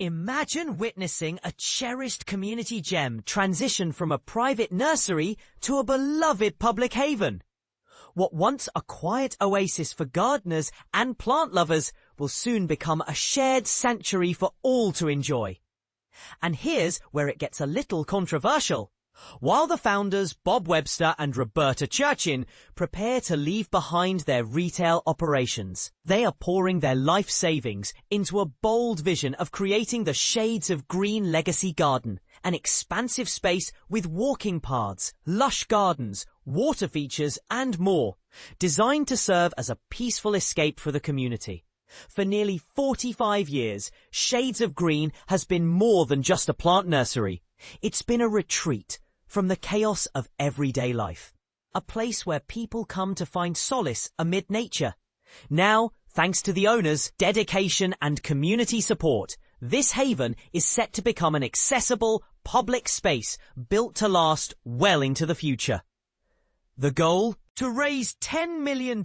Imagine witnessing a cherished community gem transition from a private nursery to a beloved public haven. What once a quiet oasis for gardeners and plant lovers will soon become a shared sanctuary for all to enjoy. And here's where it gets a little controversial. While the founders Bob Webster and Roberta Churchin prepare to leave behind their retail operations, they are pouring their life savings into a bold vision of creating the Shades of Green Legacy Garden, an expansive space with walking paths, lush gardens, water features and more, designed to serve as a peaceful escape for the community. For nearly 45 years, Shades of Green has been more than just a plant nursery. It's been a retreat from the chaos of everyday life, a place where people come to find solace amid nature. Now, thanks to the owners' dedication and community support, this haven is set to become an accessible, public space built to last well into the future. The goal? To raise $10 million,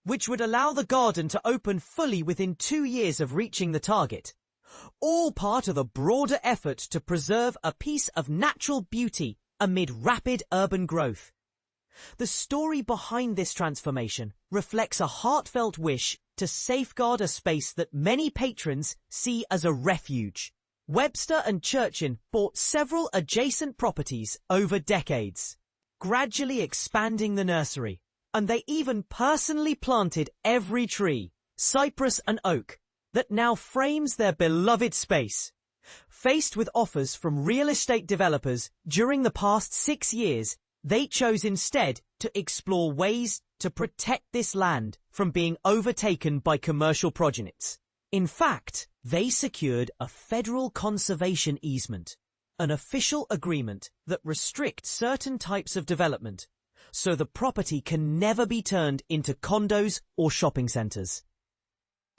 which would allow the garden to open fully within 2 years of reaching the target. All part of a broader effort to preserve a piece of natural beauty amid rapid urban growth. The story behind this transformation reflects a heartfelt wish to safeguard a space that many patrons see as a refuge. Webster and Churchin bought several adjacent properties over decades, gradually expanding the nursery, and they even personally planted every tree, cypress and oak, that now frames their beloved space. Faced with offers from real estate developers during the past 6 years, they chose instead to explore ways to protect this land from being overtaken by commercial projects. In fact, they secured a federal conservation easement, an official agreement that restricts certain types of development, so the property can never be turned into condos or shopping centres.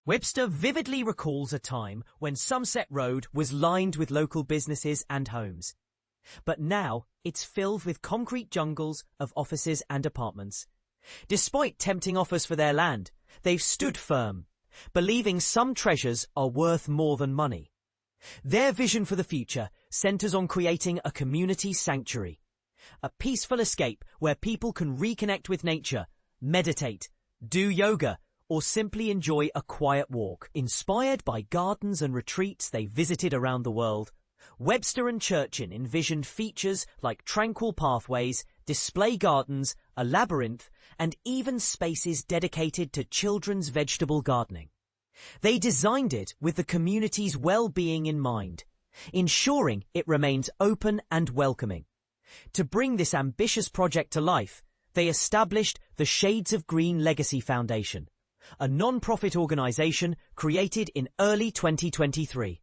Webster vividly recalls a time when Sunset Road was lined with local businesses and homes. But now it's filled with concrete jungles of offices and apartments. Despite tempting offers for their land, they've stood firm, believing some treasures are worth more than money. Their vision for the future centres on creating a community sanctuary, a peaceful escape where people can reconnect with nature, meditate, do yoga, or simply enjoy a quiet walk. Inspired by gardens and retreats they visited around the world, Webster and Churchin envisioned features like tranquil pathways, display gardens, a labyrinth, and even spaces dedicated to children's vegetable gardening. They designed it with the community's well-being in mind, ensuring it remains open and welcoming. To bring this ambitious project to life, they established the Shades of Green Legacy Foundation, a non-profit organisation created in early 2023.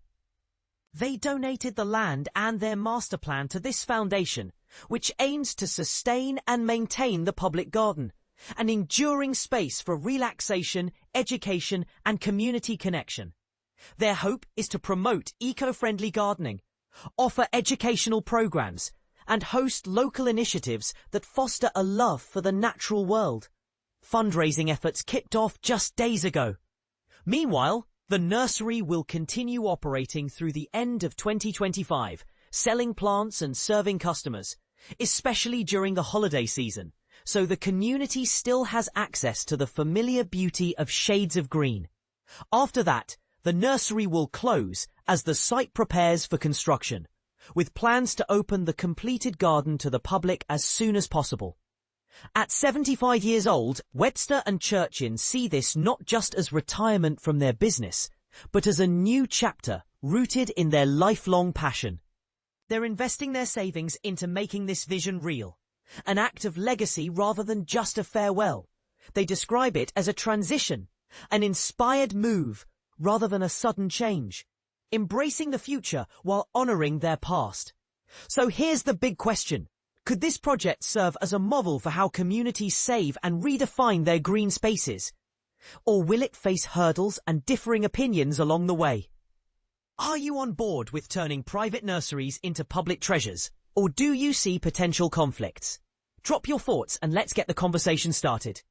They donated the land and their master plan to this foundation, which aims to sustain and maintain the public garden, an enduring space for relaxation, education and community connection. Their hope is to promote eco-friendly gardening, offer educational programs, and host local initiatives that foster a love for the natural world. Fundraising efforts kicked off just days ago. Meanwhile, the nursery will continue operating through the end of 2025, selling plants and serving customers, especially during the holiday season, so the community still has access to the familiar beauty of Shades of Green. After that, the nursery will close as the site prepares for construction, with plans to open the completed garden to the public as soon as possible. At 75 years old, Webster and Churchin see this not just as retirement from their business, but as a new chapter rooted in their lifelong passion. They're investing their savings into making this vision real, an act of legacy rather than just a farewell. They describe it as a transition, an inspired move rather than a sudden change, embracing the future while honouring their past. So here's the big question. Could this project serve as a model for how communities save and redefine their green spaces? Or will it face hurdles and differing opinions along the way? Are you on board with turning private nurseries into public treasures? Or do you see potential conflicts? Drop your thoughts and let's get the conversation started.